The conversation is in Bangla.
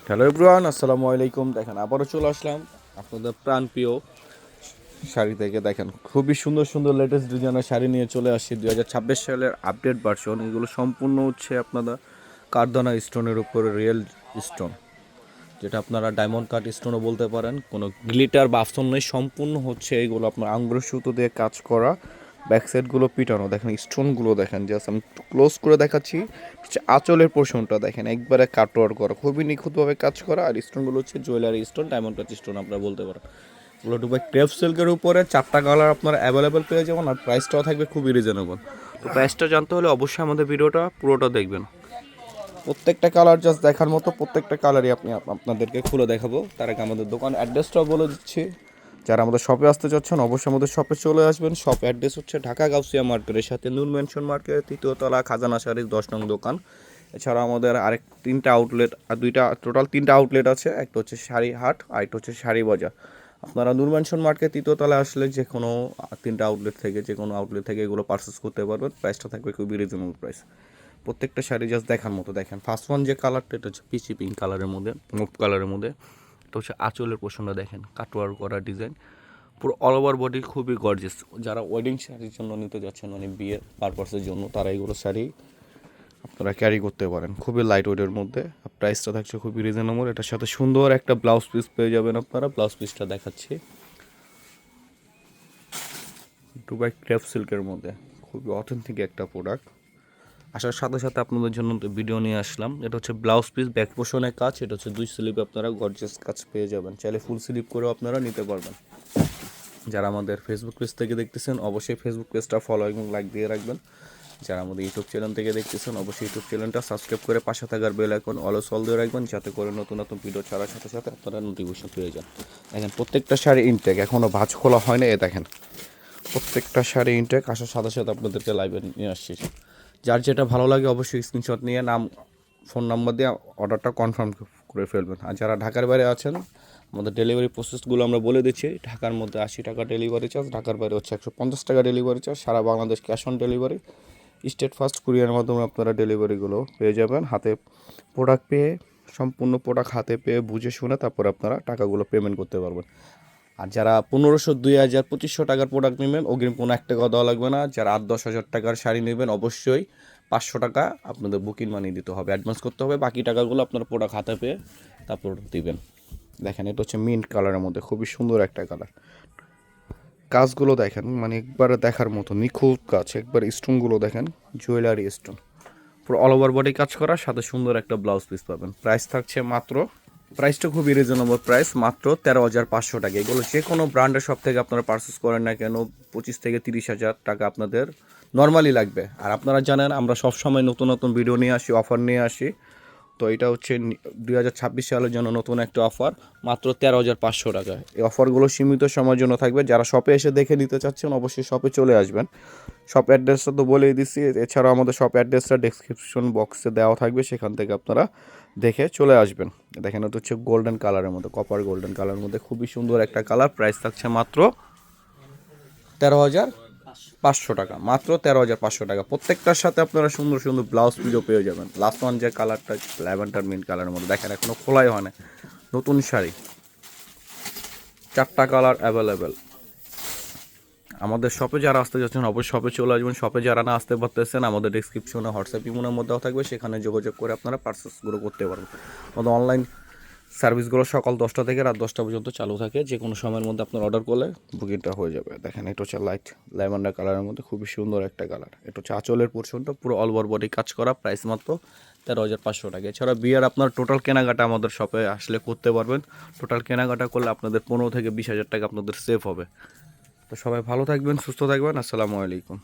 হ্যালো এভরিওয়ান, আসসালামু আলাইকুম। দেখেন আবারও চলে আসলাম আপনাদের প্রাণপ্রিয় শাড়ি থেকে। দেখেন খুবই সুন্দর সুন্দর লেটেস্ট ডিজাইনের শাড়ি নিয়ে চলে আসছি 2026 সালের আপডেট ভার্সন। এগুলো সম্পূর্ণ হচ্ছে আপনাদের কারদানা স্টোনের উপরে রিয়েল স্টোন, যেটা আপনারা ডায়মন্ড কাট স্টোনও বলতে পারেন। কোনো গ্লিটার বা আফসন নেই, সম্পূর্ণ হচ্ছে এইগুলো আপনার আঙ্গুর সুতো দিয়ে কাজ করা। ব্যাক সাইডগুলো পিটানো, দেখেন স্টোনগুলো দেখেন। জাস্ট আমি ক্লোজ করে দেখাচ্ছি। হচ্ছে আঁচলের পোর্শনটা দেখেন একবারে কাটওয়ার করা, খুবই নিখুঁতভাবে কাজ করা। আর স্টোনগুলো হচ্ছে jewellery stone, diamond cut stone আপনারা বলতে পারেন। এগুলো ডুবাই ক্রেপ সিল্কের উপরে 4টা কালার আপনারা অ্যাভেলেবেল পেয়ে যাবেন। আর প্রাইসটাও থাকবে খুবই রিজনেবল। তো প্রাইসটা জানতে হলে অবশ্যই আমাদের ভিডিওটা পুরোটা দেখবেন। প্রত্যেকটা কালার জাস্ট দেখার মতো, প্রত্যেকটা কালারই আপনাদেরকে খুলে দেখাবো। তার আগে আমাদের দোকান অ্যাড্রেসটাও বলে দিচ্ছি। যারা আমাদের শপে আসতে চাচ্ছেন অবশ্যই আমাদের শপে চলে আসবেন। শপ অ্যাড্রেস হচ্ছে ঢাকা গাউসিয়া মার্কেটের সাথে নূর মেনশন মার্কেট, 3য় তলা, খাজানা শাড়ির 10 নং দোকান। এছাড়া আমাদের আরেক 3টা আউটলেট, আর টোটাল 3টা আউটলেট আছে। একটা হচ্ছে শাড়ি হাট, আর একটা হচ্ছে শাড়ি বাজার। আপনারা নূর মেনশন মার্কেট 3য় তলায় আসলে যে কোনো 3টা আউটলেট থেকে, যে কোনো আউটলেট থেকে এগুলো পারচেস করতে পারবেন। প্রাইসটা থাকবে খুবই রিজনেবল প্রাইস। প্রত্যেকটা শাড়ি জাস্ট দেখার মতো। দেখেন ফার্স্ট ওয়ান যে কালারটা, এটা হচ্ছে পিচি পিঙ্ক কালারের মধ্যে, মুভ কালারের মধ্যে। এটা হচ্ছে আঁচলের পোর্শনটা দেখেন কাটওয়ার করা ডিজাইন, পুরো অল ওভার বডি খুবই গর্জিয়াস। যারা ওয়েডিং শাড়ির জন্য নিতে যাচ্ছেন, মানে বিয়ের পারপাসের জন্য, তারা এইগুলো শাড়ি আপনারা ক্যারি করতে পারেন। খুবই লাইট ওয়েটের মধ্যে, প্রাইসটা থাকছে খুবই রিজনেবল। এটার সাথে সুন্দর একটা ব্লাউজ পিস পেয়ে যাবেন আপনারা। ব্লাউজ পিসটা দেখাচ্ছি, দুবাই ক্রেপ সিল্কের মধ্যে খুবই অথেন্টিক একটা প্রোডাক্ট। আসার সাথে সাথে আপনাদের জন্য ভিডিও নিয়ে আসলাম। এটা হচ্ছে ব্লাউজ পিস, ব্যাক পোর্শনের কাজ। এটা হচ্ছে 2 স্লিপ আপনারা গর্জিয়াস কাজ পেয়ে যাবেন। চাইলে ফুল স্লিপ করেও আপনারা নিতে পারবেন। যারা আমাদের ফেসবুক পেজ থেকে দেখতেছেন অবশ্যই ফেসবুক পেজটা ফলো এবং লাইক দিয়ে রাখবেন। যারা আমাদের ইউটিউব চ্যানেল থেকে দেখতেছেন অবশ্যই ইউটিউব চ্যানেলটা সাবস্ক্রাইব করে পাশে থাকার বেল আইকন অল দিয়ে রাখবেন, যাতে করে নতুন নতুন ভিডিও ছাড়ার সাথে সাথে আপনারা নোটিফিকেশন পেয়ে যান। দেখেন প্রত্যেকটা শাড়ি ইনটেক, এখনও ভাঁজ খোলা হয় না। দেখেন প্রত্যেকটা শাড়ি ইনটেক। আসার সাথে সাথে আপনাদেরকে লাইভে নিয়ে আসছি। যার যেটা ভালো লাগে অবশ্যই স্ক্রিনশট নিয়ে নাম, ফোন নাম্বার দিয়ে অর্ডারটা কনফার্ম করে ফেলবেন। আর যারা ঢাকার বাইরে আছেন, আমাদের ডেলিভারি প্রসেসগুলো আমরা বলে দিচ্ছি। ঢাকার মধ্যে 80 টাকা ডেলিভারি চার্জ, ঢাকার বাইরে হচ্ছে 150 টাকা ডেলিভারি চার্জ। সারা Bangladesh cash on delivery. State first কুরিয়ারের মাধ্যমে আপনারা ডেলিভারিগুলো পেয়ে যাবেন। হাতে প্রোডাক্ট পেয়ে, সম্পূর্ণ প্রোডাক্ট হাতে পেয়ে বুঝে শুনে তারপর আপনারা টাকাগুলো পেমেন্ট করতে পারবেন। আর যারা 1500, 2000, 2500 টাকার প্রোডাক্ট নেবেন, অগ্রিম কোনো 1 টাকা দেওয়া লাগবে না। যারা 8-10 হাজার টাকার শাড়ি নেবেন অবশ্যই 500 টাকা আপনাদের বুকিং মানি দিতে হবে, অ্যাডভান্স করতে হবে। বাকি টাকাগুলো আপনার প্রোডাক্ট হাতে পেয়ে তারপর দিবেন। দেখেন এটা হচ্ছে মিন্ট কালারের মধ্যে খুবই সুন্দর একটা কালার। কাজগুলো দেখেন, মানে একবারে দেখার মতো নিখুঁত কাজ। একবার স্টোনগুলো দেখেন, জুয়েলারি স্টোন, পুরো অল ওভার বডি কাজ করার সাথে সুন্দর একটা ব্লাউজ পিস পাবেন। প্রাইস থাকছে মাত্র, প্রাইসটা খুবই রিজনেবল প্রাইস, মাত্র 13,500 টাকা। এগুলো যে কোনো ব্র্যান্ডের শপ থেকে আপনারা পারচেস করেন না কেন, 25 থেকে 30 হাজার টাকা আপনাদের নর্মালি লাগবে। আর আপনারা জানেন আমরা সব সময় নতুন নতুন ভিডিও নিয়ে আসি, অফার নিয়ে আসি। তো এটা হচ্ছে 2026 সালের জন্য নতুন একটা অফার, মাত্র 13,500 টাকা। এই অফারগুলো সীমিত সময়ের জন্য থাকবে। যারা শপে এসে দেখে নিতে চাচ্ছেন অবশ্যই শপে চলে আসবেন। শপ অ্যাড্রেসটা তো বলেই দিচ্ছি। এছাড়াও আমাদের শপ অ্যাড্রেসটা ডেসক্রিপশন বক্সে দেওয়া থাকবে, সেখান থেকে আপনারা দেখে চলে আসবেন। দেখেন এটা হচ্ছে গোল্ডেন কালারের মধ্যে, কপার গোল্ডেন কালারের মধ্যে খুবই সুন্দর একটা কালার। প্রাইস থাকছে মাত্র 13,500 টাকা, মাত্র 13,500 টাকা। প্রত্যেকটার সাথে আপনারা সুন্দর সুন্দর ব্লাউজ পিসও পেয়ে যাবেন। লাস্ট ওয়ান যে কালারটা ল্যাভেন্ডার মিন্ট কালারের মধ্যে, দেখেন এখনও খোলাই হয় না, নতুন শাড়ি, 4টা কালার অ্যাভেলেবেল। আমাদের শপে যারা আসতে যাচ্ছেন অবশ্যই শপে চলে আসবেন। শপে যারা না আসতে পারতেছেন, আমাদের ডিসক্রিপশনে হোয়াটসঅ্যাপ ইমোর মধ্যেও থাকবে, সেখানে যোগাযোগ করে আপনারা পার্সেসগুলো করতে পারবেন। আমাদের অনলাইন সার্ভিসগুলো সকাল 10টা থেকে রাত 10টা পর্যন্ত চালু থাকে। যে কোনো সময়ের মধ্যে আপনার অর্ডার করলে বুকিংটা হয়ে যাবে। দেখেন এটা হচ্ছে লাইট ল্যাভেন্ডার কালারের মধ্যে খুবই সুন্দর একটা কালার। এটা হচ্ছে আঁচলের পোর্শনটা পুরো অল ওভার বডি কাজ করা। প্রাইস মাত্র 13,500 টাকা। এছাড়া বিয়ার আপনার টোটাল কেনাকাটা আমাদের শপে আসলে করতে পারবেন। টোটাল কেনাকাটা করলে আপনাদের 15 থেকে 20 হাজার টাকা আপনাদের সেভ হবে। তো সবাই ভালো থাকবেন, সুস্থ থাকবেন। আসসালামু আলাইকুম।